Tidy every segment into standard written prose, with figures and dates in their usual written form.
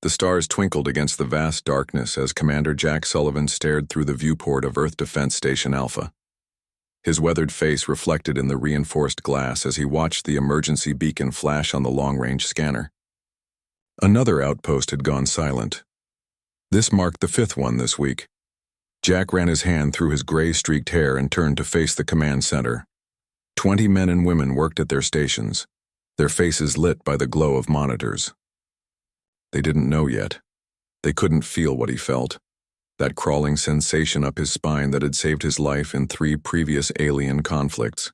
The stars twinkled against the vast darkness as Commander Jack Sullivan stared through the viewport of Earth Defense Station Alpha. His weathered face reflected in the reinforced glass as he watched the emergency beacon flash on the long-range scanner. Another outpost had gone silent. This marked the fifth one this week. Jack ran his hand through his gray-streaked hair and turned to face the command center. 20 men and women worked at their stations, their faces lit by the glow of monitors. They didn't know yet. They couldn't feel what he felt, that crawling sensation up his spine that had saved his life in 3 previous alien conflicts.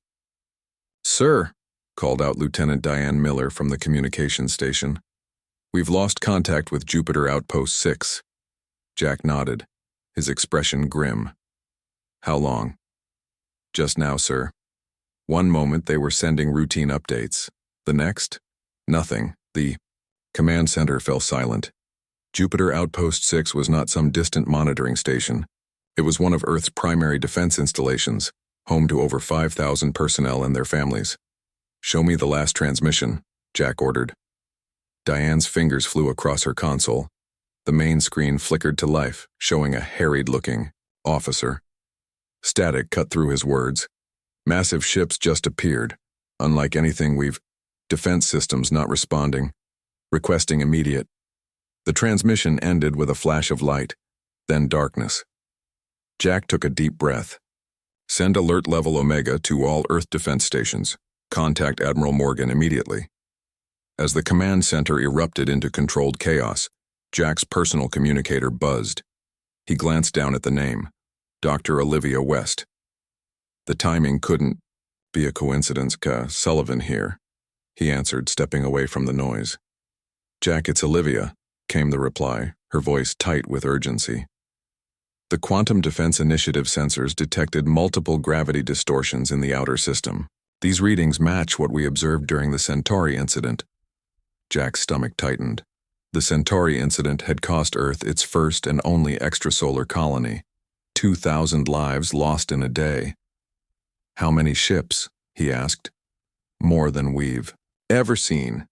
"Sir," called out Lieutenant Diane Miller from the communications station, "we've lost contact with Jupiter Outpost 6. Jack nodded, his expression grim. "How long?" "Just now, sir." One moment they were sending routine updates. The next, nothing. The command center fell silent. Jupiter Outpost 6 was not some distant monitoring station. It was one of Earth's primary defense installations, home to over 5,000 personnel and their families. "Show me the last transmission," Jack ordered. Diane's fingers flew across her console. The main screen flickered to life, showing a harried-looking officer. Static cut through his words. "Massive ships just appeared. Unlike anything we've... Defense systems not responding. Requesting immediate..." The transmission ended with a flash of light, then darkness. Jack took a deep breath. "Send alert level Omega to all Earth defense stations. Contact Admiral Morgan immediately." As the command center erupted into controlled chaos, Jack's personal communicator buzzed. He glanced down at the name, Dr. Olivia West. The timing couldn't be a coincidence. Sullivan here," he answered, stepping away from the noise. "Jack, it's Olivia," came the reply, her voice tight with urgency. The Quantum Defense Initiative sensors detected multiple gravity distortions in the outer system. "These readings match what we observed during the Centauri incident." Jack's stomach tightened. The Centauri incident had cost Earth its first and only extrasolar colony. 2,000 lives lost in a day. "How many ships?" he asked. "More than we've ever seen."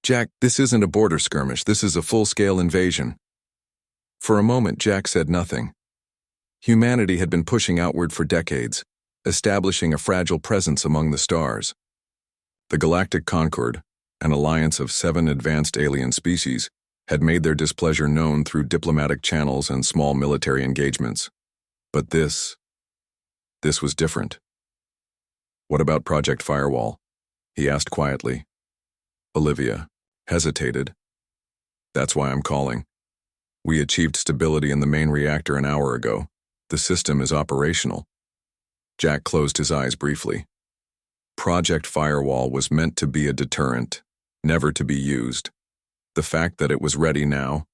"Jack, this isn't a border skirmish. This is a full-scale invasion." For a moment, Jack said nothing. Humanity had been pushing outward for decades, establishing a fragile presence among the stars. The Galactic Concord, an alliance of 7 advanced alien species, had made their displeasure known through diplomatic channels and small military engagements. But this was different. "What about Project Firewall?" he asked quietly. Olivia hesitated. "That's why I'm calling. We achieved stability in the main reactor an hour ago. The system is operational." Jack closed his eyes briefly. Project Firewall was meant to be a deterrent, never to be used. The fact that it was ready now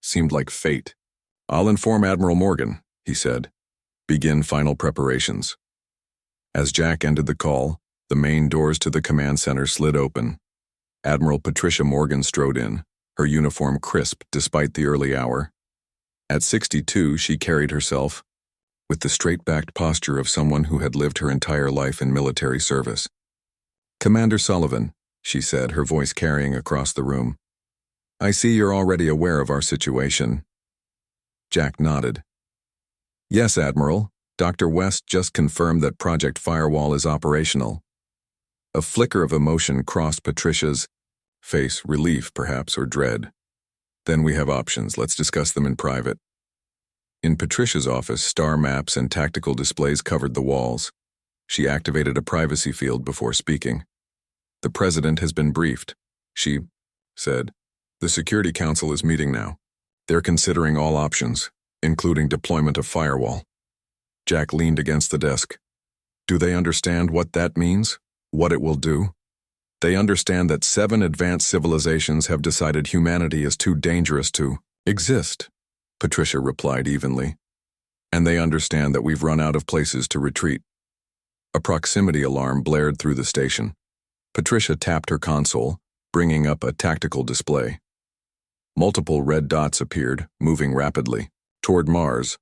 seemed like fate. "I'll inform Admiral Morgan," he said. "Begin final preparations." As Jack ended the call, the main doors to the command center slid open. Admiral Patricia Morgan strode in, her uniform crisp despite the early hour. At 62, she carried herself with the straight-backed posture of someone who had lived her entire life in military service. "Commander Sullivan," she said, her voice carrying across the room. "I see you're already aware of our situation." Jack nodded. "Yes, Admiral. Dr. West just confirmed that Project Firewall is operational." A flicker of emotion crossed Patricia's face, relief perhaps, or dread. "Then we have options. Let's discuss them in private." In Patricia's office, star maps and tactical displays covered the walls. She activated a privacy field before speaking. "The President has been briefed," she said. "The Security Council is meeting now. They're considering all options, including deployment of Firewall." Jack leaned against the desk. "Do they understand what that means? What it will do?" "They understand that 7 advanced civilizations have decided humanity is too dangerous to exist," Patricia replied evenly. "And they understand that we've run out of places to retreat." A proximity alarm blared through the station. Patricia tapped her console, bringing up a tactical display. Multiple red dots appeared, moving rapidly. "Toward Mars.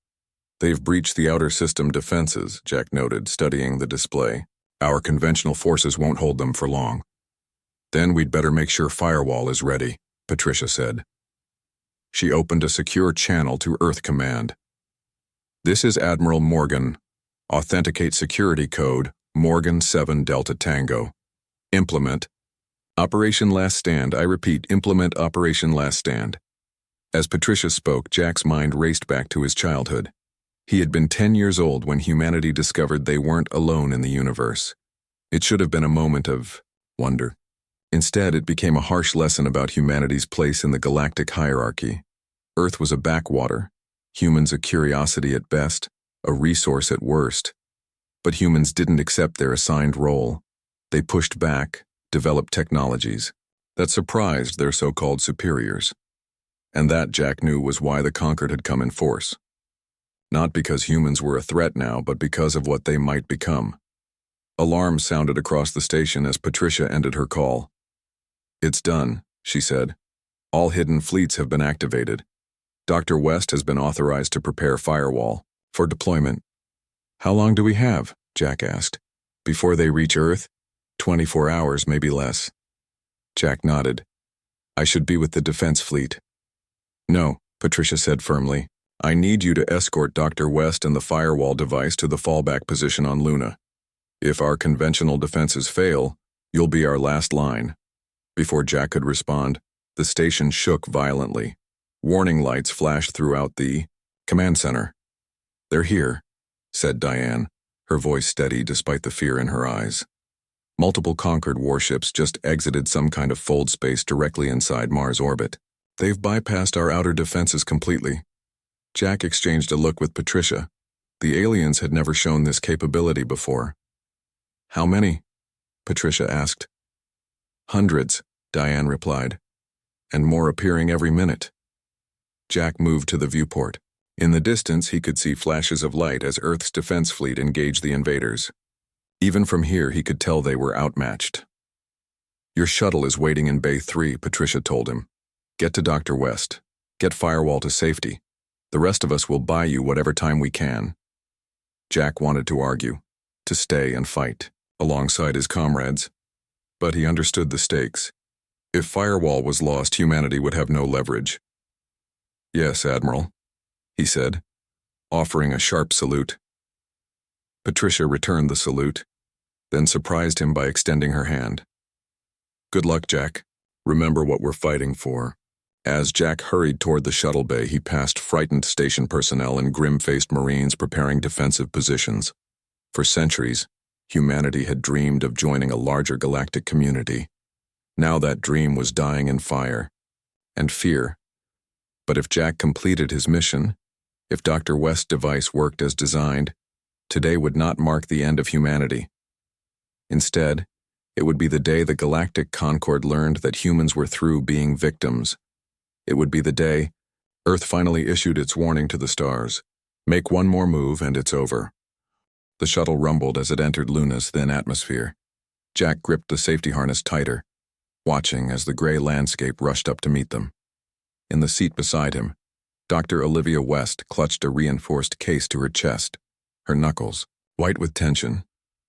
They've breached the outer system defenses," Jack noted, studying the display. "Our conventional forces won't hold them for long." "Then we'd better make sure Firewall is ready," Patricia said. She opened a secure channel to Earth Command. "This is Admiral Morgan. Authenticate security code Morgan 7 Delta Tango. Implement. Operation Last Stand. I repeat, implement Operation Last Stand." As Patricia spoke, Jack's mind raced back to his childhood. He had been 10 years old when humanity discovered they weren't alone in the universe. It should have been a moment of wonder. Instead, it became a harsh lesson about humanity's place in the galactic hierarchy. Earth was a backwater, humans a curiosity at best, a resource at worst. But humans didn't accept their assigned role. They pushed back, developed technologies that surprised their so-called superiors. And that, Jack knew, was why the Conquered had come in force. Not because humans were a threat now, but because of what they might become. Alarms sounded across the station as Patricia ended her call. "It's done," she said. "All hidden fleets have been activated. Dr. West has been authorized to prepare Firewall for deployment." "How long do we have?" Jack asked. "Before they reach Earth? 24 hours, maybe less." Jack nodded. "I should be with the defense fleet." "No," Patricia said firmly. "I need you to escort Dr. West and the Firewall device to the fallback position on Luna. If our conventional defenses fail, you'll be our last line." Before Jack could respond, the station shook violently. Warning lights flashed throughout the command center. "They're here," said Diane, her voice steady despite the fear in her eyes. Multiple Conquered warships just exited some kind of fold space directly inside Mars orbit. "They've bypassed our outer defenses completely." Jack exchanged a look with Patricia. The aliens had never shown this capability before. "How many?" Patricia asked. "Hundreds," Diane replied, "and more appearing every minute." Jack moved to the viewport. In the distance, he could see flashes of light as Earth's defense fleet engaged the invaders. Even from here, he could tell they were outmatched. "Your shuttle is waiting in Bay 3, Patricia told him. "Get to Dr. West. Get Firewall to safety. The rest of us will buy you whatever time we can." Jack wanted to argue, to stay and fight, alongside his comrades. But he understood the stakes. If Firewall was lost, humanity would have no leverage. "Yes, Admiral," he said, offering a sharp salute. Patricia returned the salute, then surprised him by extending her hand. "Good luck, Jack. Remember what we're fighting for." As Jack hurried toward the shuttle bay, he passed frightened station personnel and grim-faced Marines preparing defensive positions. For centuries, humanity had dreamed of joining a larger galactic community. Now that dream was dying in fire and fear. But if Jack completed his mission, if Dr. West's device worked as designed, today would not mark the end of humanity. Instead, it would be the day the Galactic Concord learned that humans were through being victims. It would be the day Earth finally issued its warning to the stars. Make one more move and it's over. The shuttle rumbled as it entered Luna's thin atmosphere. Jack gripped the safety harness tighter, watching as the gray landscape rushed up to meet them. In the seat beside him, Dr. Olivia West clutched a reinforced case to her chest, her knuckles white with tension.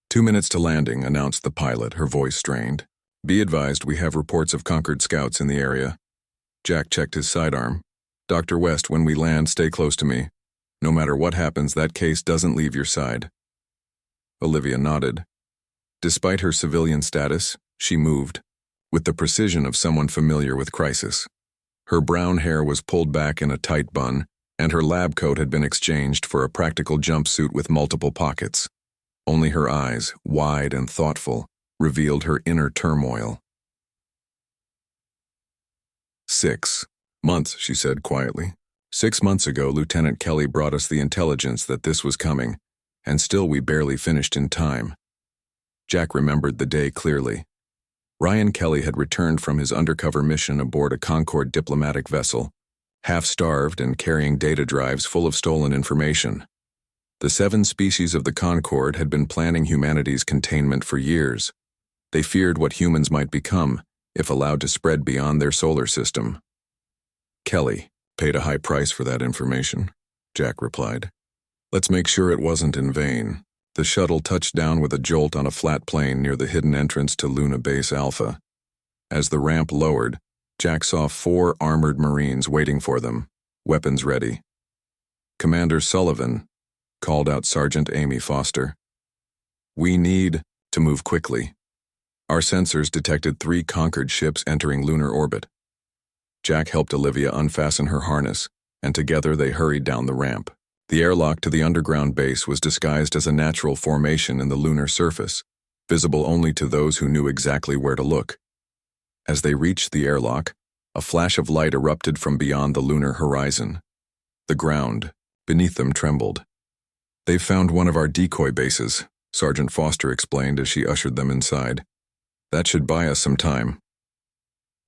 2 minutes to landing, announced the pilot, her voice strained. "Be advised, we have reports of Conquered scouts in the area." Jack checked his sidearm. "Dr. West, when we land, stay close to me. No matter what happens, that case doesn't leave your side." Olivia nodded. Despite her civilian status, she moved, with the precision of someone familiar with crisis. Her brown hair was pulled back in a tight bun, and her lab coat had been exchanged for a practical jumpsuit with multiple pockets. Only her eyes, wide and thoughtful, revealed her inner turmoil. 6 months, she said quietly. 6 months ago, Lieutenant Kelly brought us the intelligence that this was coming, and still we barely finished in time. Jack remembered the day clearly. Ryan Kelly had returned from his undercover mission aboard a Concord diplomatic vessel, half-starved and carrying data drives full of stolen information. The 7 species of the Concord had been planning humanity's containment for years. They feared what humans might become if allowed to spread beyond their solar system. "Kelly paid a high price for that information," Jack replied. "Let's make sure it wasn't in vain." The shuttle touched down with a jolt on a flat plain near the hidden entrance to Luna Base Alpha. As the ramp lowered, Jack saw 4 armored Marines waiting for them, weapons ready. Commander Sullivan, called out Sergeant Amy Foster. We need to move quickly. Our sensors detected 3 Concord ships entering lunar orbit. Jack helped Olivia unfasten her harness, and together they hurried down the ramp. The airlock to the underground base was disguised as a natural formation in the lunar surface, visible only to those who knew exactly where to look. As they reached the airlock, a flash of light erupted from beyond the lunar horizon. The ground beneath them trembled. They've found one of our decoy bases, Sergeant Foster explained as she ushered them inside. That should buy us some time.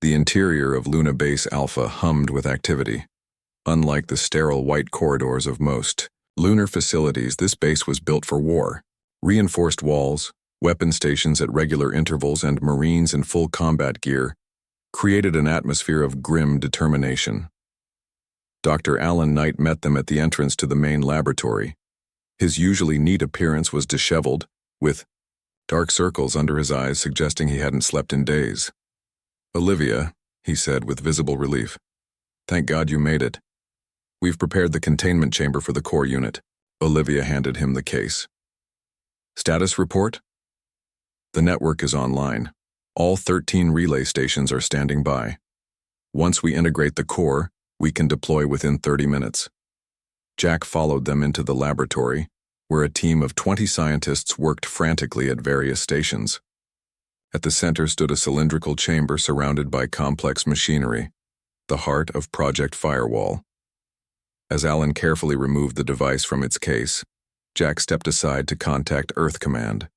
The interior of Luna Base Alpha hummed with activity. Unlike the sterile white corridors of most lunar facilities, this base was built for war. Reinforced walls, weapon stations at regular intervals, and Marines in full combat gear created an atmosphere of grim determination. Dr. Alan Knight met them at the entrance to the main laboratory. His usually neat appearance was disheveled, with dark circles under his eyes suggesting he hadn't slept in days. Olivia, he said with visible relief, thank God you made it. We've prepared the containment chamber for the core unit. Olivia handed him the case. Status report? The network is online. All 13 relay stations are standing by. Once we integrate the core, we can deploy within 30 minutes. Jack followed them into the laboratory, where a team of 20 scientists worked frantically at various stations. At the center stood a cylindrical chamber surrounded by complex machinery, the heart of Project Firewall. As Alan carefully removed the device from its case, Jack stepped aside to contact Earth Command.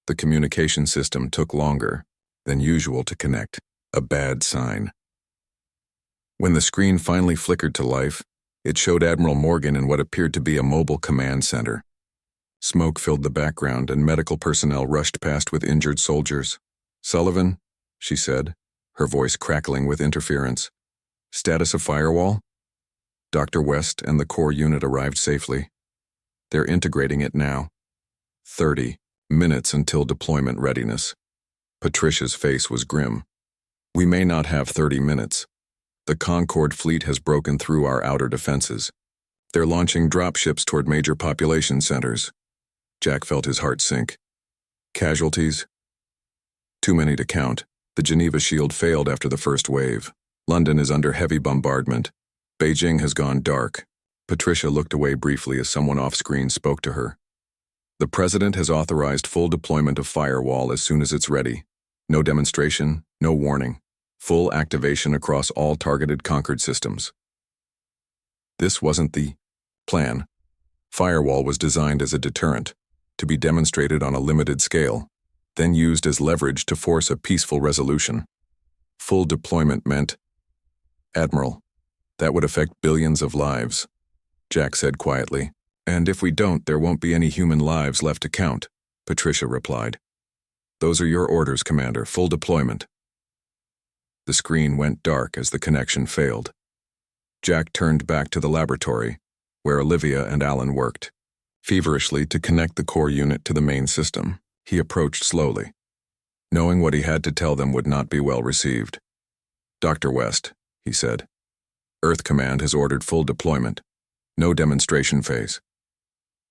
The communication system took longer than usual to connect, a bad sign. When the screen finally flickered to life, it showed Admiral Morgan in what appeared to be a mobile command center. Smoke filled the background and medical personnel rushed past with injured soldiers. Sullivan, she said, her voice crackling with interference. Status of Firewall? Dr. West and the core unit arrived safely. They're integrating it now. 30 minutes until deployment readiness. Patricia's face was grim. We may not have 30 minutes. The Concorde fleet has broken through our outer defenses. They're launching dropships toward major population centers. Jack felt his heart sink. Casualties? Too many to count. The Geneva shield failed after the first wave. London is under heavy bombardment. Beijing has gone dark. Patricia looked away briefly as someone off-screen spoke to her. The president has authorized full deployment of Firewall as soon as it's ready. No demonstration, no warning. Full activation across all targeted Concord systems. This wasn't the plan. Firewall was designed as a deterrent, to be demonstrated on a limited scale, then used as leverage to force a peaceful resolution. Full deployment meant, Admiral, that would affect billions of lives, Jack said quietly. And if we don't, there won't be any human lives left to count, Patricia replied. Those are your orders, Commander, full deployment. The screen went dark as the connection failed. Jack turned back to the laboratory, where Olivia and Alan worked. Feverishly to connect the core unit to the main system, he approached slowly, knowing what he had to tell them would not be well received. Dr. West, he said, Earth Command has ordered full deployment. No demonstration phase.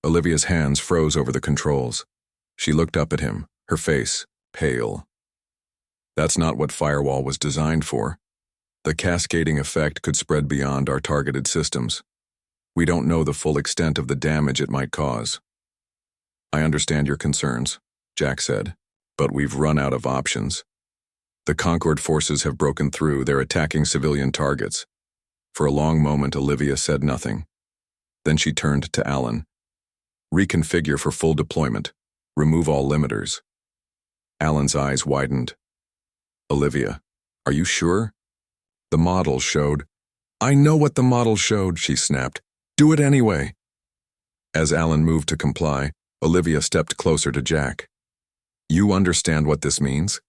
Olivia's hands froze over the controls. She looked up at him, her face pale. That's not what Firewall was designed for. The cascading effect could spread beyond our targeted systems. We don't know the full extent of the damage it might cause. I understand your concerns, Jack said, but we've run out of options. The Concorde forces have broken through. They're attacking civilian targets. For a long moment, Olivia said nothing. Then she turned to Alan. Reconfigure for full deployment. Remove all limiters. Alan's eyes widened. Olivia, are you sure? The model showed. I know what the model showed, she snapped. Do it anyway. As Alan moved to comply, Olivia stepped closer to Jack. You understand what this means?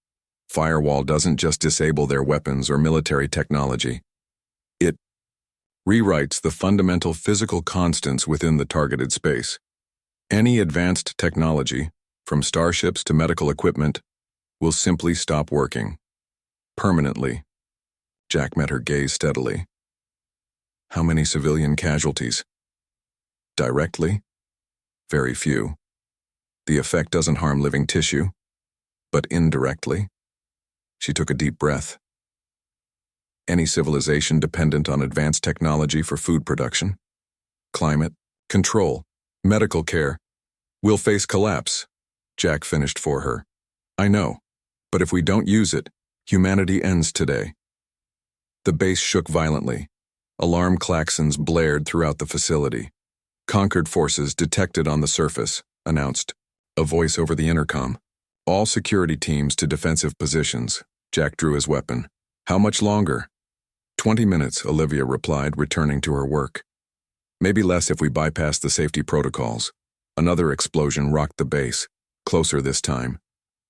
Firewall doesn't just disable their weapons or military technology. It rewrites the fundamental physical constants within the targeted space. Any advanced technology, from starships to medical equipment, will simply stop working. Permanently. Jack met her gaze steadily. How many civilian casualties? Directly? Very few. The effect doesn't harm living tissue, but indirectly? She took a deep breath. Any civilization dependent on advanced technology for food production, climate, control, medical care, will face collapse, Jack finished for her. I know, but if we don't use it, humanity ends today. The base shook violently. Alarm klaxons blared throughout the facility. Conquered forces detected on the surface, announced. A voice over the intercom. All security teams to defensive positions. Jack drew his weapon. How much longer? 20 minutes, Olivia replied, returning to her work. Maybe less if we bypass the safety protocols. Another explosion rocked the base, closer this time.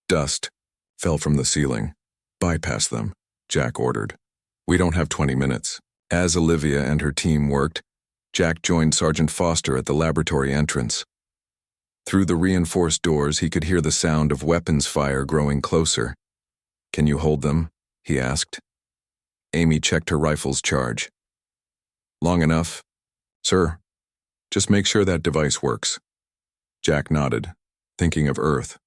Dust fell from the ceiling. Bypass them, Jack ordered. We don't have 20 minutes. As Olivia and her team worked, Jack joined Sergeant Foster at the laboratory entrance. Through the reinforced doors, he could hear the sound of weapons fire growing closer. Can you hold them? He asked. Amy checked her rifle's charge. Long enough? Sir, just make sure that device works. Jack nodded, thinking of Earth,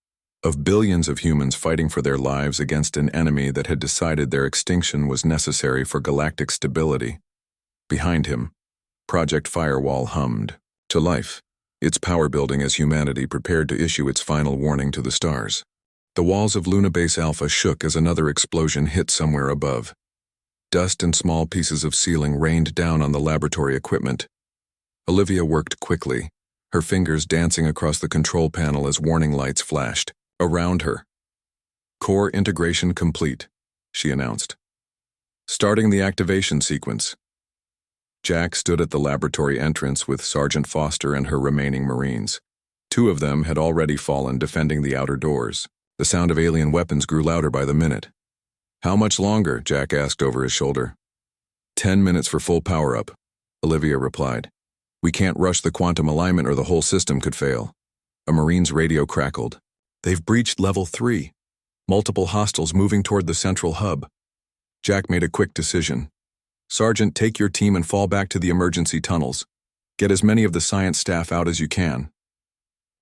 of billions of humans fighting for their lives against an enemy that had decided their extinction was necessary for galactic stability. Behind him, Project Firewall hummed to life, its power building as humanity prepared to issue its final warning to the stars. The walls of Luna Base Alpha shook as another explosion hit somewhere above. Dust and small pieces of ceiling rained down on the laboratory equipment. Olivia worked quickly, her fingers dancing across the control panel as warning lights flashed around her. Core integration complete, she announced. Starting the activation sequence. Jack stood at the laboratory entrance with Sergeant Foster and her remaining Marines. 2 of them had already fallen defending the outer doors. The sound of alien weapons grew louder by the minute. How much longer? Jack asked over his shoulder. 10 minutes for full power-up, Olivia replied. We can't rush the quantum alignment or the whole system could fail. A Marine's radio crackled. They've breached level 3. Multiple hostiles moving toward the central hub. Jack made a quick decision. Sergeant, take your team and fall back to the emergency tunnels. Get as many of the science staff out as you can.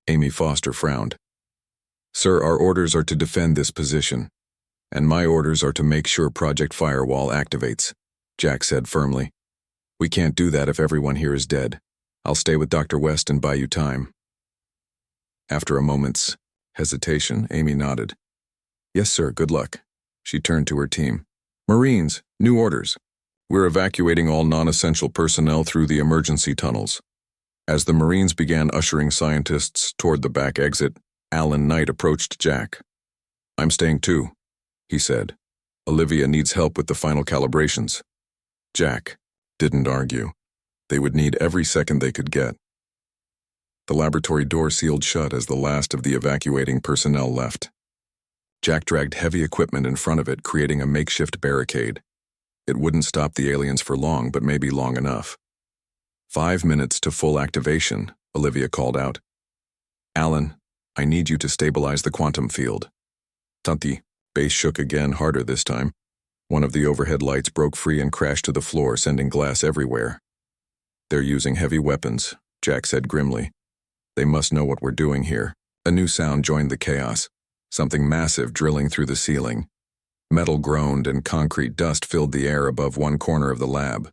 Amy Foster frowned. Sir, our orders are to defend this position. And my orders are to make sure Project Firewall activates, Jack said firmly. We can't do that if everyone here is dead. I'll stay with Dr. West and buy you time. After a moment's hesitation, Amy nodded. Yes, sir, good luck. She turned to her team. Marines, new orders. We're evacuating all non-essential personnel through the emergency tunnels. As the Marines began ushering scientists toward the back exit, Alan Knight approached Jack. I'm staying too, he said. Olivia needs help with the final calibrations. Jack didn't argue. They would need every second they could get. The laboratory door sealed shut as the last of the evacuating personnel left. Jack dragged heavy equipment in front of it, creating a makeshift barricade. It wouldn't stop the aliens for long, but maybe long enough. 5 minutes to full activation, Olivia called out. Alan, I need you to stabilize the quantum field. Tanti, base shook again, harder this time. One of the overhead lights broke free and crashed to the floor, sending glass everywhere. They're using heavy weapons, Jack said grimly. They must know what we're doing here. A new sound joined the chaos, something massive drilling through the ceiling. Metal groaned and concrete dust filled the air above one corner of the lab.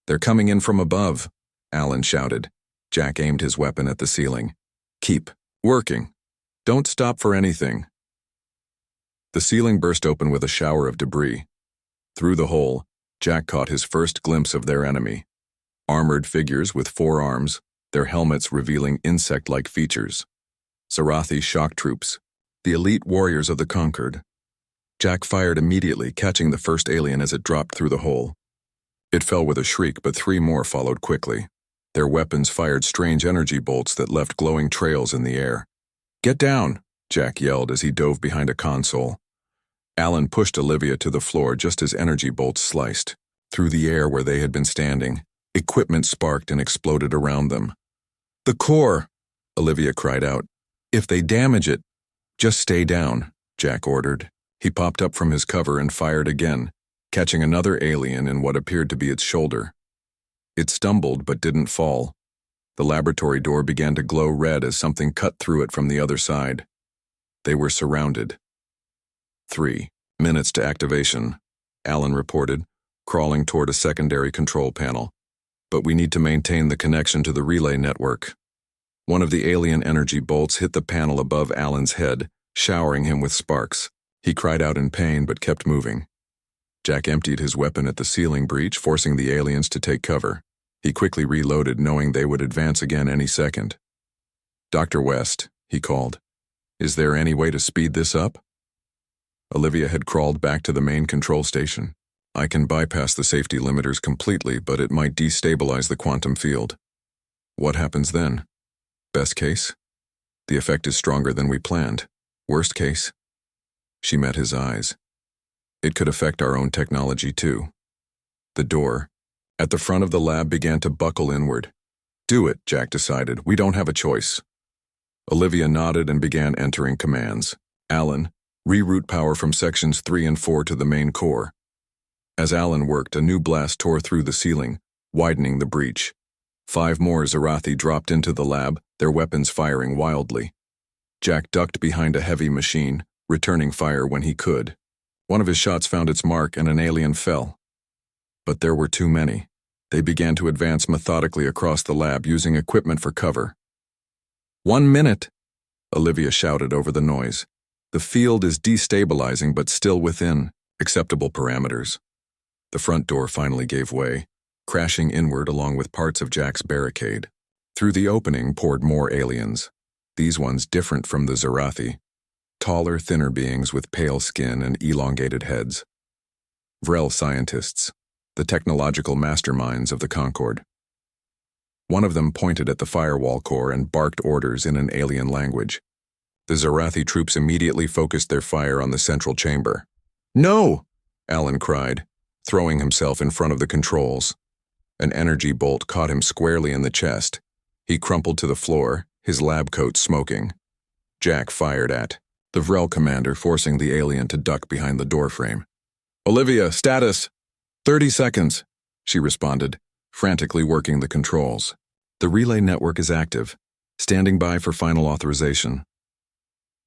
They're coming in from above, Alan shouted. Jack aimed his weapon at the ceiling. Keep working. Don't stop for anything. The ceiling burst open with a shower of debris. Through the hole, Jack caught his first glimpse of their enemy. Armored figures with 4 arms, their helmets revealing insect-like features. Sarathi shock troops, the elite warriors of the conquered. Jack fired immediately, catching the first alien as it dropped through the hole. It fell with a shriek, but 3 more followed quickly. Their weapons fired strange energy bolts that left glowing trails in the air. Get down, Jack yelled as he dove behind a console. Alan pushed Olivia to the floor just as energy bolts sliced. Through the air where they had been standing, equipment sparked and exploded around them. The core, Olivia cried out. If they damage it, just stay down, Jack ordered. He popped up from his cover and fired again, catching another alien in what appeared to be its shoulder. It stumbled but didn't fall. The laboratory door began to glow red as something cut through it from the other side. They were surrounded. 3 minutes to activation, Alan reported, crawling toward a secondary control panel. But we need to maintain the connection to the relay network. One of the alien energy bolts hit the panel above Alan's head, showering him with sparks. He cried out in pain but kept moving. Jack emptied his weapon at the ceiling breach, forcing the aliens to take cover. He quickly reloaded, knowing they would advance again any second. "Dr. West," he called, "is there any way to speed this up?" Olivia had crawled back to the main control station. "I can bypass the safety limiters completely, but it might destabilize the quantum field." "What happens then?" "Best case? The effect is stronger than we planned. Worst case?" She met his eyes. "It could affect our own technology too." The door at the front of the lab began to buckle inward. "Do it," Jack decided. "We don't have a choice." Olivia nodded and began entering commands. "Alan, reroute power from sections 3 and 4 to the main core." As Alan worked, a new blast tore through the ceiling, widening the breach. 5 more Zarathi dropped into the lab, their weapons firing wildly. Jack ducked behind a heavy machine, returning fire when he could. One of his shots found its mark and an alien fell. But there were too many. They began to advance methodically across the lab, using equipment for cover. "1 minute!" Olivia shouted over the noise. "The field is destabilizing but still within acceptable parameters." The front door finally gave way, crashing inward along with parts of Jack's barricade. Through the opening poured more aliens, these ones different from the Zarathi. Taller, thinner beings with pale skin and elongated heads. Vrel scientists, the technological masterminds of the Concord. One of them pointed at the firewall core and barked orders in an alien language. The Zarathi troops immediately focused their fire on the central chamber. "No!" Alan cried, throwing himself in front of the controls. An energy bolt caught him squarely in the chest. He crumpled to the floor, his lab coat smoking. Jack fired at the Vrel commander, forcing the alien to duck behind the doorframe. "Olivia, status!" 30 seconds, she responded, frantically working the controls. "The relay network is active, standing by for final authorization."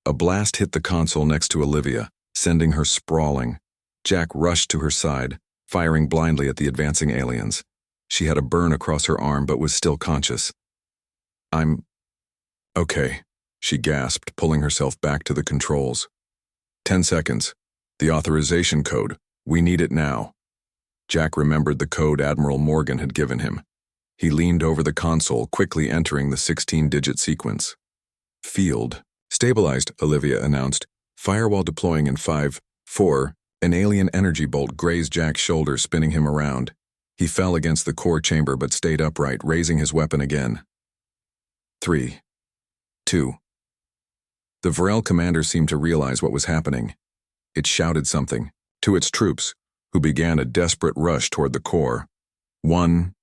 A blast hit the console next to Olivia, sending her sprawling. Jack rushed to her side, firing blindly at the advancing aliens. She had a burn across her arm but was still conscious. "I'm okay," she gasped, pulling herself back to the controls. 10 seconds. The authorization code. We need it now. Jack remembered the code Admiral Morgan had given him. He leaned over the console, quickly entering the 16-digit sequence. "Field stabilized," Olivia announced. "Firewall deploying in 5, 4. An alien energy bolt grazed Jack's shoulder, spinning him around. He fell against the core chamber but stayed upright, raising his weapon again. 3, 2. The Vrel commander seemed to realize what was happening. It shouted something to its troops, who began a desperate rush toward the core. 1.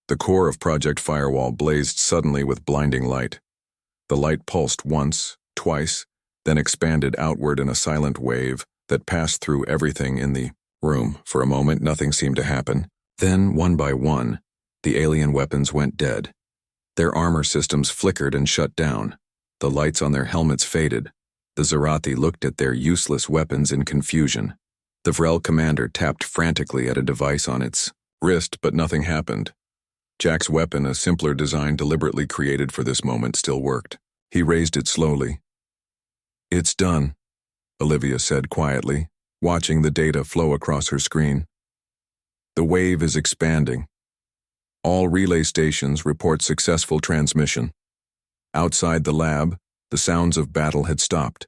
The core of Project Firewall blazed suddenly with blinding light. The light pulsed once, twice, then expanded outward in a silent wave that passed through everything in the room. For a moment, nothing seemed to happen. Then, one by one, the alien weapons went dead. Their armor systems flickered and shut down. The lights on their helmets faded. The Zarathi looked at their useless weapons in confusion. The Vrel commander tapped frantically at a device on its wrist, but nothing happened. Jack's weapon, a simpler design deliberately created for this moment, still worked. He raised it slowly. "It's done," Olivia said quietly, watching the data flow across her screen. "The wave is expanding. All relay stations report successful transmission." Outside the lab, the sounds of battle had stopped.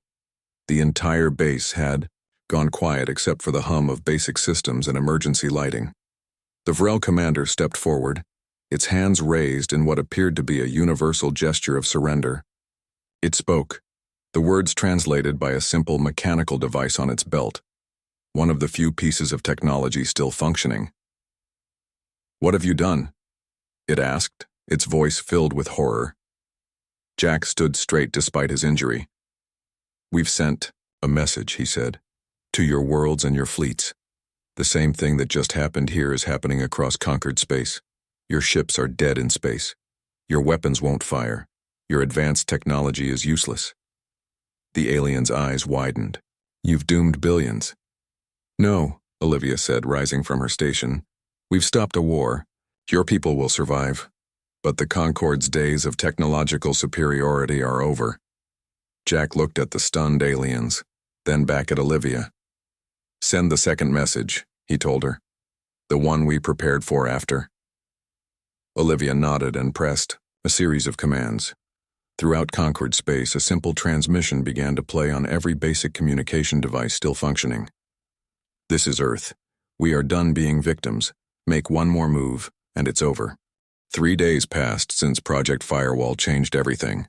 The entire base had gone quiet except for the hum of basic systems and emergency lighting. The Vrel commander stepped forward, its hands raised in what appeared to be a universal gesture of surrender. It spoke, the words translated by a simple mechanical device on its belt, one of the few pieces of technology still functioning. "What have you done?" it asked, its voice filled with horror. Jack stood straight despite his injury. "We've sent a message," he said, "to your worlds and your fleets. The same thing that just happened here is happening across conquered space. Your ships are dead in space. Your weapons won't fire. Your advanced technology is useless. The alien's eyes widened. You've doomed billions. No, Olivia said, rising from her station. We've stopped a war. Your people will survive. But the Concord's days of technological superiority are over. Jack looked at the stunned aliens, then back at Olivia. Send the second message, he told her. The one we prepared for after. Olivia nodded and pressed a series of commands. Throughout conquered space, a simple transmission began to play on every basic communication device still functioning. This is Earth. We are done being victims. Make one more move, and it's over. 3 days passed since Project Firewall changed everything.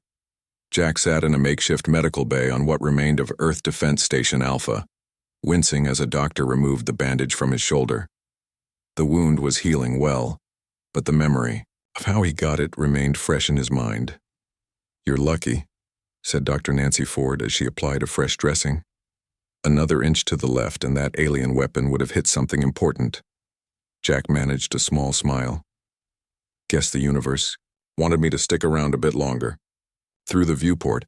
Jack sat in a makeshift medical bay on what remained of Earth Defense Station Alpha, wincing as a doctor removed the bandage from his shoulder. The wound was healing well, but the memory of how he got it remained fresh in his mind. You're lucky, said Dr. Nancy Ford as she applied a fresh dressing. Another inch to the left and that alien weapon would have hit something important. Jack managed a small smile. Guess the universe wanted me to stick around a bit longer. Through the viewport,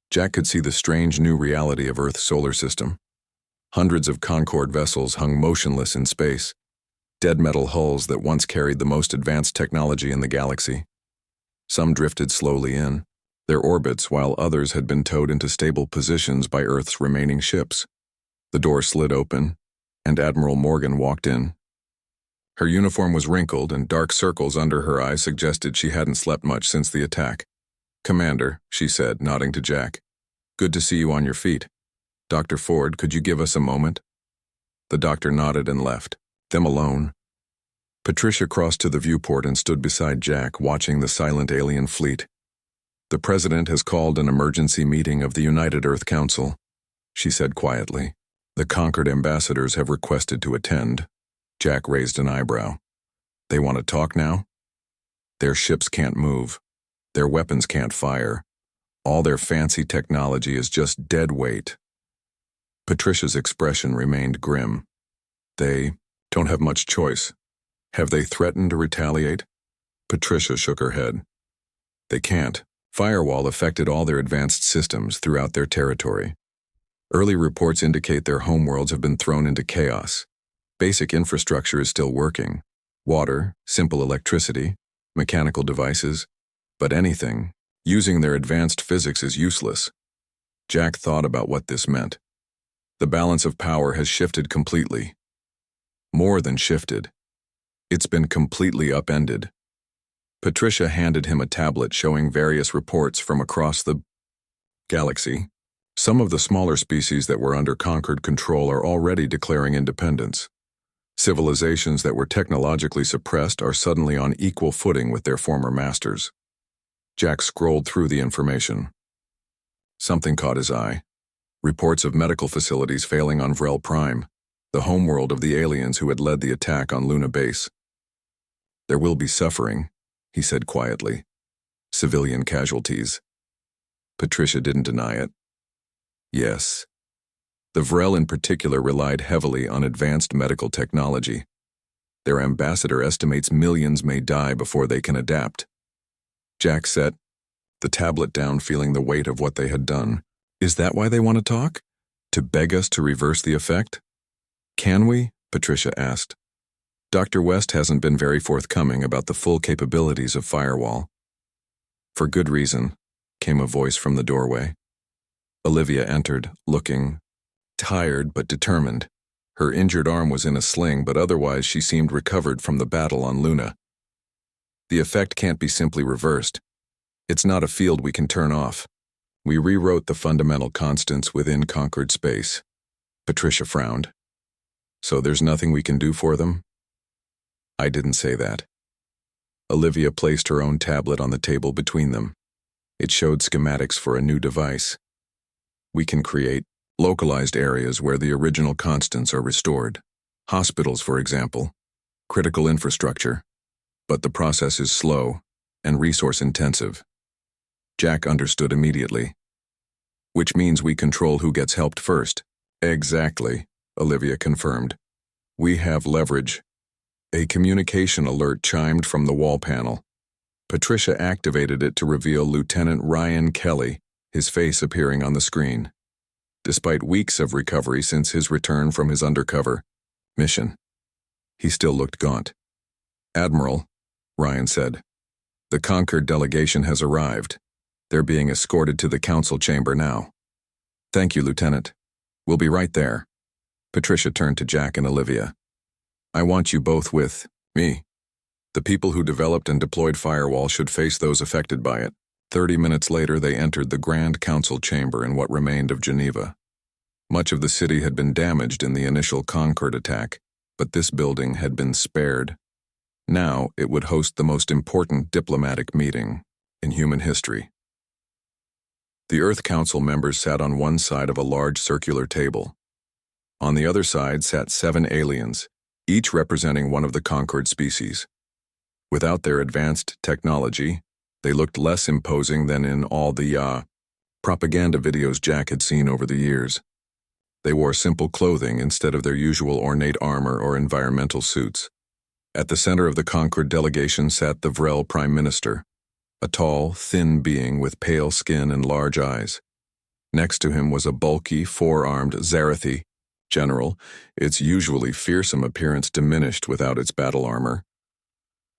Jack could see the strange new reality of Earth's solar system. Hundreds of Concorde vessels hung motionless in space, dead metal hulls that once carried the most advanced technology in the galaxy. Some drifted slowly in their orbits, while others had been towed into stable positions by Earth's remaining ships. The door slid open, and Admiral Morgan walked in. Her uniform was wrinkled, and dark circles under her eyes suggested she hadn't slept much since the attack. Commander, she said, nodding to Jack. Good to see you on your feet. Dr. Ford, could you give us a moment? The doctor nodded and left, them alone. Patricia crossed to the viewport and stood beside Jack, watching the silent alien fleet. The President has called an emergency meeting of the United Earth Council, she said quietly. The Concord ambassadors have requested to attend. Jack raised an eyebrow. They want to talk now? Their ships can't move. Their weapons can't fire. All their fancy technology is just dead weight. Patricia's expression remained grim. They don't have much choice. Have they threatened to retaliate? Patricia shook her head. They can't. Firewall affected all their advanced systems throughout their territory. Early reports indicate their homeworlds have been thrown into chaos. Basic infrastructure is still working. Water, simple electricity, mechanical devices, but anything using their advanced physics is useless. Jack thought about what this meant. The balance of power has shifted completely. More than shifted. It's been completely upended. Patricia handed him a tablet showing various reports from across the galaxy. Some of the smaller species that were under Concord control are already declaring independence. Civilizations that were technologically suppressed are suddenly on equal footing with their former masters. Jack scrolled through the information. Something caught his eye. Reports of medical facilities failing on Vrel Prime, the homeworld of the aliens who had led the attack on Luna Base. There will be suffering, he said quietly. Civilian casualties. Patricia didn't deny it. Yes. The Vrel in particular relied heavily on advanced medical technology. Their ambassador estimates millions may die before they can adapt. Jack set the tablet down, feeling the weight of what they had done. Is that why they want to talk? To beg us to reverse the effect? Can we? Patricia asked. Dr. West hasn't been very forthcoming about the full capabilities of Firewall. For good reason, came a voice from the doorway. Olivia entered, looking tired but determined. Her injured arm was in a sling, but otherwise she seemed recovered from the battle on Luna. The effect can't be simply reversed. It's not a field we can turn off. We rewrote the fundamental constants within conquered space. Patricia frowned. So there's nothing we can do for them? I didn't say that. Olivia placed her own tablet on the table between them. It showed schematics for a new device. We can create localized areas where the original constants are restored. Hospitals, for example. Critical infrastructure. But the process is slow and resource-intensive. Jack understood immediately. Which means we control who gets helped first. Exactly, Olivia confirmed. We have leverage. A communication alert chimed from the wall panel. Patricia activated it to reveal Lieutenant Ryan Kelly, his face appearing on the screen. Despite weeks of recovery since his return from his undercover mission, he still looked gaunt. "Admiral," Ryan said, "the Concord delegation has arrived. They're being escorted to the council chamber now." "Thank you, Lieutenant. We'll be right there." Patricia turned to Jack and Olivia. "I want you both with me. The people who developed and deployed Firewall should face those affected by it." 30 minutes later, they entered the Grand Council chamber in what remained of Geneva. Much of the city had been damaged in the initial Concord attack, but this building had been spared. Now it would host the most important diplomatic meeting in human history. The Earth Council members sat on one side of a large circular table. On the other side sat 7 aliens, each representing one of the Concord species. Without their advanced technology, they looked less imposing than in all the propaganda videos Jack had seen over the years. They wore simple clothing instead of their usual ornate armor or environmental suits. At the center of the Concord delegation sat the Vrel Prime Minister, a tall, thin being with pale skin and large eyes. Next to him was a bulky, 4-armed Zarathi general, its usually fearsome appearance diminished without its battle armor.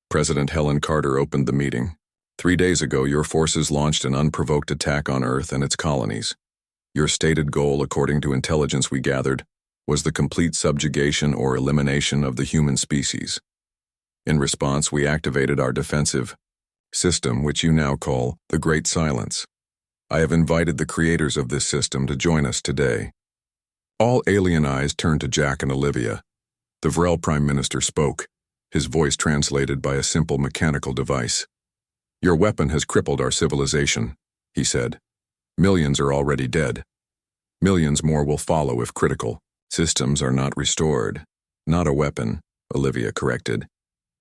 President Helen Carter opened the meeting. 3 days ago, your forces launched an unprovoked attack on Earth and its colonies. Your stated goal, according to intelligence we gathered, was the complete subjugation or elimination of the human species. In response, we activated our defensive system, which you now call the Great Silence. I have invited the creators of this system to join us today. All alien eyes turned to Jack and Olivia. The Vrel Prime Minister spoke, his voice translated by a simple mechanical device. "Your weapon has crippled our civilization," he said. "Millions are already dead. Millions more will follow if critical systems are not restored." "Not a weapon," Olivia corrected.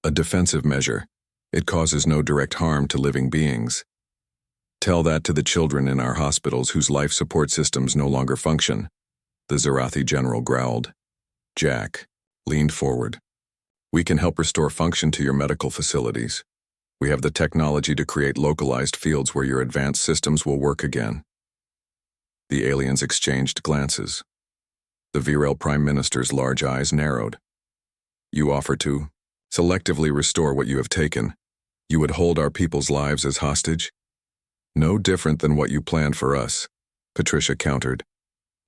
"A defensive measure. It causes no direct harm to living beings." "Tell that to the children in our hospitals whose life support systems no longer function," the Zarathi general growled. Jack leaned forward. "We can help restore function to your medical facilities. We have the technology to create localized fields where your advanced systems will work again." The aliens exchanged glances. The Vrel Prime Minister's large eyes narrowed. "You offer to selectively restore what you have taken. You would hold our people's lives as hostage?" "No different than what you planned for us," Patricia countered.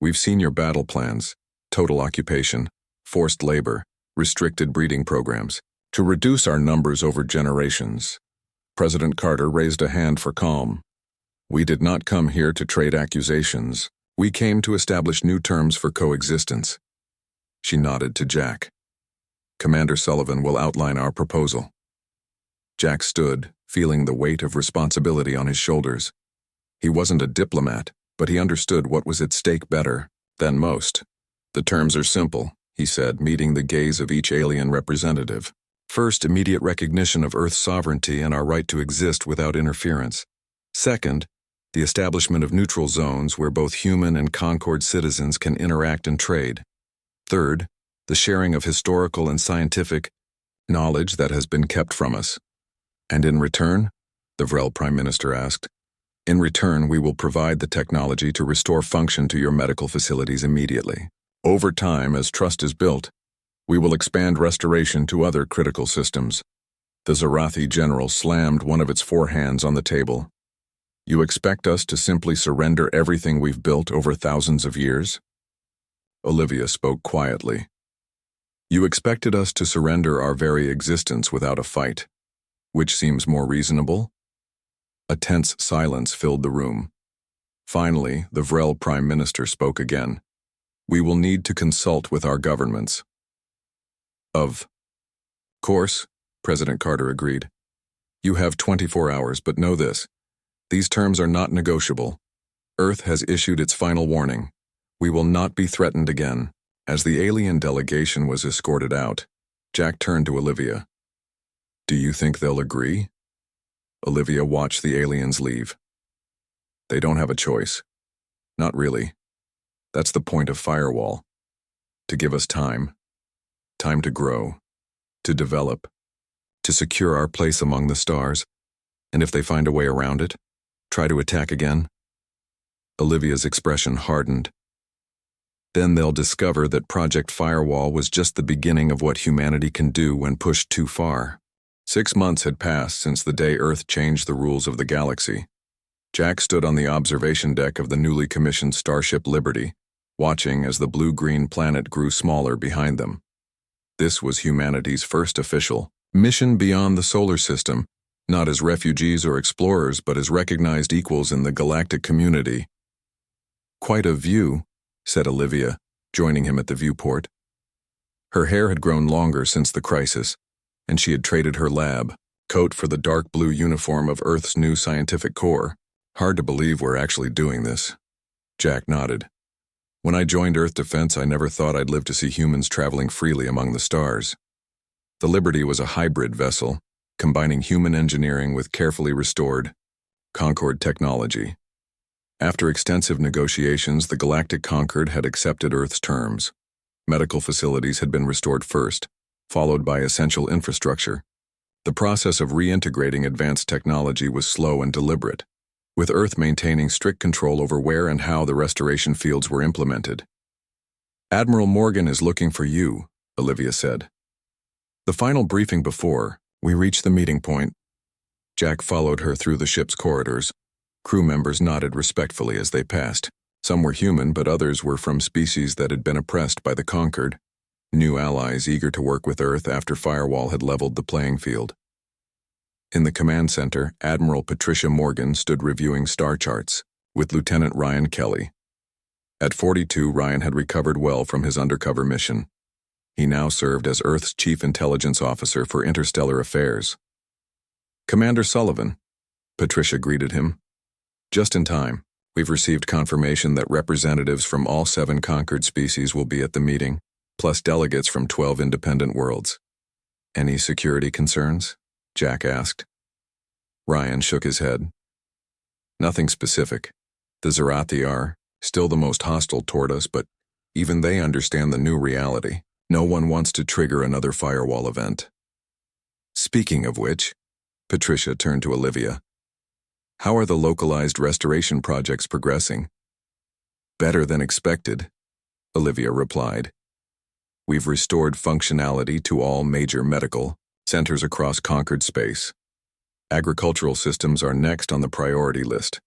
"We've seen your battle plans, total occupation, forced labor, restricted breeding programs, to reduce our numbers over generations." President Carter raised a hand for calm. "We did not come here to trade accusations. We came to establish new terms for coexistence." She nodded to Jack. "Commander Sullivan will outline our proposal." Jack stood, feeling the weight of responsibility on his shoulders. He wasn't a diplomat, but he understood what was at stake better than most. "The terms are simple," he said, meeting the gaze of each alien representative. "First, immediate recognition of Earth's sovereignty and our right to exist without interference. Second, the establishment of neutral zones where both human and Concord citizens can interact and trade. Third, the sharing of historical and scientific knowledge that has been kept from us." "And in return?" the Vrel Prime Minister asked. "In return, we will provide the technology to restore function to your medical facilities immediately. Over time, as trust is built, we will expand restoration to other critical systems." The Zarathi general slammed one of its 4 hands on the table. "You expect us to simply surrender everything we've built over thousands of years?" Olivia spoke quietly. "You expected us to surrender our very existence without a fight. Which seems more reasonable?" A tense silence filled the room. Finally, the Vrel Prime Minister spoke again. "We will need to consult with our governments." "Of course," President Carter agreed. "You have 24 hours, but know this. These terms are not negotiable. Earth has issued its final warning. We will not be threatened again." As the alien delegation was escorted out, Jack turned to Olivia. "Do you think they'll agree?" Olivia watched the aliens leave. "They don't have a choice. Not really. That's the point of Firewall. To give us time. Time to grow, to develop, to secure our place among the stars, and if they find a way around it, try to attack again. Olivia's expression hardened. Then they'll discover that Project Firewall was just the beginning of what humanity can do when pushed too far. 6 months had passed since the day Earth changed the rules of the galaxy. Jack stood on the observation deck of the newly commissioned Starship Liberty, watching as the blue-green planet grew smaller behind them. This was humanity's first official mission beyond the solar system, not as refugees or explorers, but as recognized equals in the galactic community. "Quite a view," said Olivia, joining him at the viewport. Her hair had grown longer since the crisis, and she had traded her lab coat for the dark blue uniform of Earth's new scientific corps. "Hard to believe we're actually doing this." Jack nodded. "When I joined Earth Defense, I never thought I'd live to see humans traveling freely among the stars." The Liberty was a hybrid vessel, combining human engineering with carefully restored Concorde technology. After extensive negotiations, the Galactic Concorde had accepted Earth's terms. Medical facilities had been restored first, followed by essential infrastructure. The process of reintegrating advanced technology was slow and deliberate, with Earth maintaining strict control over where and how the restoration fields were implemented. "Admiral Morgan is looking for you," Olivia said. The final briefing before we reached the meeting point. Jack followed her through the ship's corridors. Crew members nodded respectfully as they passed. Some were human, but others were from species that had been oppressed by the Conquered, new allies eager to work with Earth after Firewall had leveled the playing field. In the command center, Admiral Patricia Morgan stood reviewing star charts with Lieutenant Ryan Kelly. At 42, Ryan had recovered well from his undercover mission. He now served as Earth's Chief Intelligence Officer for Interstellar Affairs. "Commander Sullivan," Patricia greeted him. "Just in time. We've received confirmation that representatives from all 7 conquered species will be at the meeting, plus delegates from 12 independent worlds." "Any security concerns?" Jack asked. Ryan shook his head. "Nothing specific. The Zerathi are still the most hostile toward us, but even they understand the new reality. No one wants to trigger another Firewall event." "Speaking of which," Patricia turned to Olivia, "how are the localized restoration projects progressing?" "Better than expected," Olivia replied. "We've restored functionality to all major medical centers across conquered space. Agricultural systems are next on the priority list.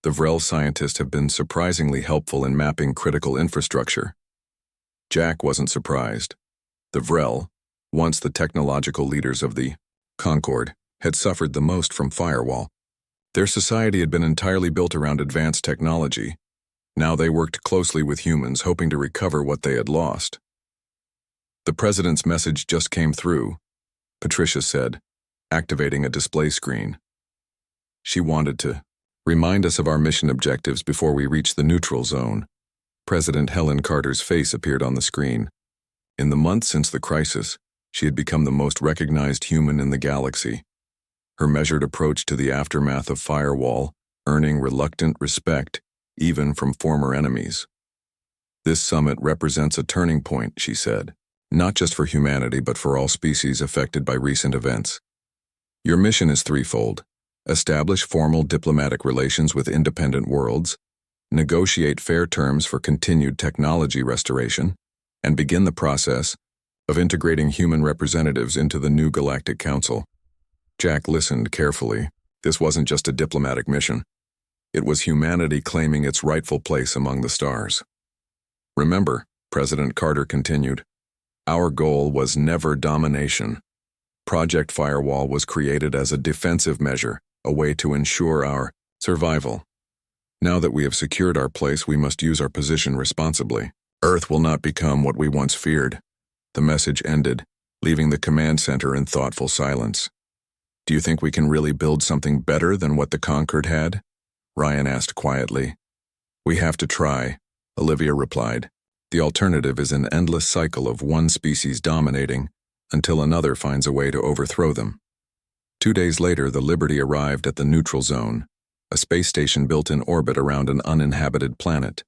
The Vrel scientists have been surprisingly helpful in mapping critical infrastructure." Jack wasn't surprised. The Vrel, once the technological leaders of the Concorde, had suffered the most from Firewall. Their society had been entirely built around advanced technology. Now they worked closely with humans, hoping to recover what they had lost. "The President's message just came through," Patricia said, activating a display screen. She wanted to remind us of our mission objectives before we reach the neutral zone. President Helen Carter's face appeared on the screen. In the months since the crisis, she had become the most recognized human in the galaxy. Her measured approach to the aftermath of Firewall, earning reluctant respect, even from former enemies. "This summit represents a turning point," she said, "not just for humanity but for all species affected by recent events. Your mission is threefold: establish formal diplomatic relations with independent worlds, negotiate fair terms for continued technology restoration, and begin the process of integrating human representatives into the new Galactic Council." Jack listened carefully. This wasn't just a diplomatic mission. It was humanity claiming its rightful place among the stars. "Remember," President Carter continued, "our goal was never domination. Project Firewall was created as a defensive measure, a way to ensure our survival. Now that we have secured our place, we must use our position responsibly. Earth will not become what we once feared." The message ended, leaving the command center in thoughtful silence. "Do you think we can really build something better than what the Conquered had?" Ryan asked quietly. "We have to try," Olivia replied. "The alternative is an endless cycle of one species dominating until another finds a way to overthrow them." 2 days later, the Liberty arrived at the neutral zone, a space station built in orbit around an uninhabited planet.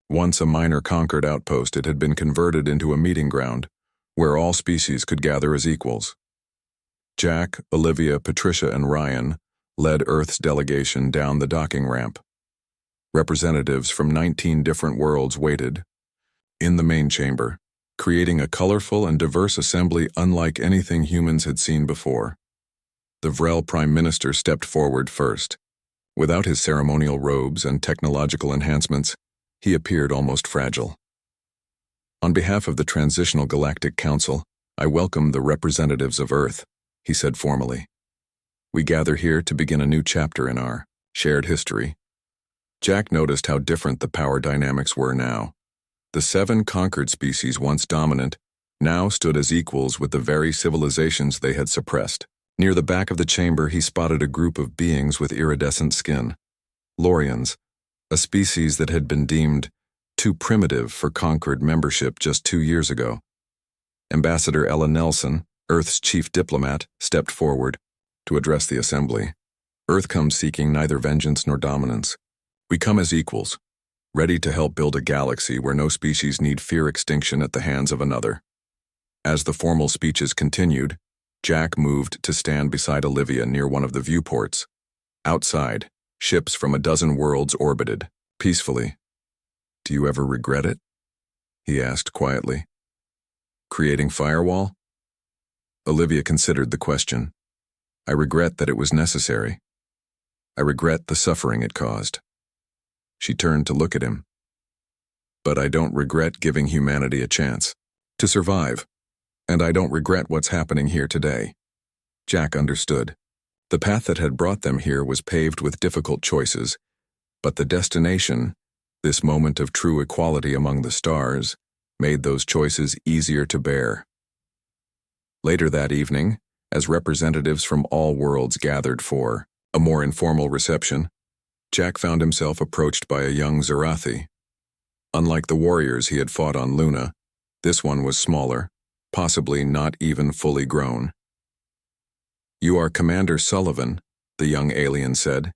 Once a minor Conquered outpost, it had been converted into a meeting ground, where all species could gather as equals. Jack, Olivia, Patricia, and Ryan led Earth's delegation down the docking ramp. Representatives from 19 different worlds waited in the main chamber, creating a colorful and diverse assembly unlike anything humans had seen before. The Vrel Prime Minister stepped forward first. Without his ceremonial robes and technological enhancements, he appeared almost fragile. On behalf of the Transitional Galactic Council, I welcome the representatives of Earth, he said formally. We gather here to begin a new chapter in our shared history. Jack noticed how different the power dynamics were now. The 7 conquered species once dominant now stood as equals with the very civilizations they had suppressed. Near the back of the chamber, he spotted a group of beings with iridescent skin. Lorians, a species that had been deemed too primitive for conquered membership just 2 years ago. Ambassador Ella Nelson, Earth's chief diplomat, stepped forward to address the assembly. Earth comes seeking neither vengeance nor dominance. We come as equals, ready to help build a galaxy where no species need fear extinction at the hands of another. As the formal speeches continued, Jack moved to stand beside Olivia near one of the viewports. Outside, ships from a dozen worlds orbited, peacefully. Do you ever regret it? He asked quietly. Creating firewall? Olivia considered the question. I regret that it was necessary. I regret the suffering it caused. She turned to look at him. But I don't regret giving humanity a chance to survive. And I don't regret what's happening here today. Jack understood. The path that had brought them here was paved with difficult choices, but the destination, this moment of true equality among the stars, made those choices easier to bear. Later that evening, as representatives from all worlds gathered for a more informal reception, Jack found himself approached by a young Zarathi. Unlike the warriors he had fought on Luna, this one was smaller, possibly not even fully grown. You are Commander Sullivan, the young alien said,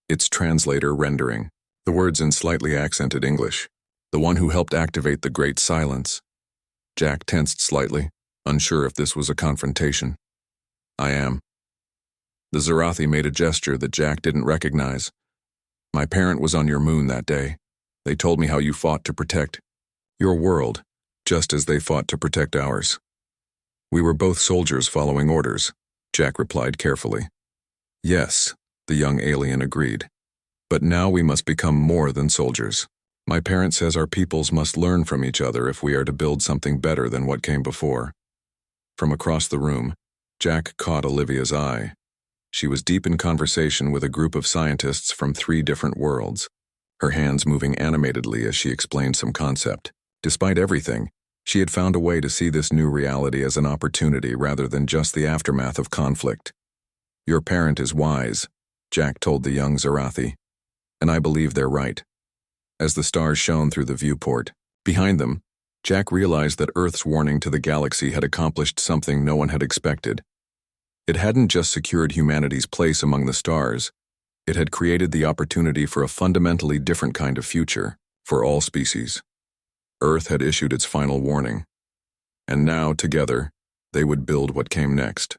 its translator rendering the words in slightly accented English. The one who helped activate the Great Silence. Jack tensed slightly, unsure if this was a confrontation. I am. The Zarathi made a gesture that Jack didn't recognize. My parent was on your moon that day. They told me how you fought to protect your world, just as they fought to protect ours. We were both soldiers following orders, Jack replied carefully. Yes, the young alien agreed. But now we must become more than soldiers. My parent says our peoples must learn from each other if we are to build something better than what came before. From across the room, Jack caught Olivia's eye. She was deep in conversation with a group of scientists from 3 different worlds, her hands moving animatedly as she explained some concept. Despite everything, she had found a way to see this new reality as an opportunity rather than just the aftermath of conflict. Your parent is wise, Jack told the young Zarathi, and I believe they're right. As the stars shone through the viewport, behind them, Jack realized that Earth's warning to the galaxy had accomplished something no one had expected. It hadn't just secured humanity's place among the stars, it had created the opportunity for a fundamentally different kind of future for all species. Earth had issued its final warning, and now, together, they would build what came next.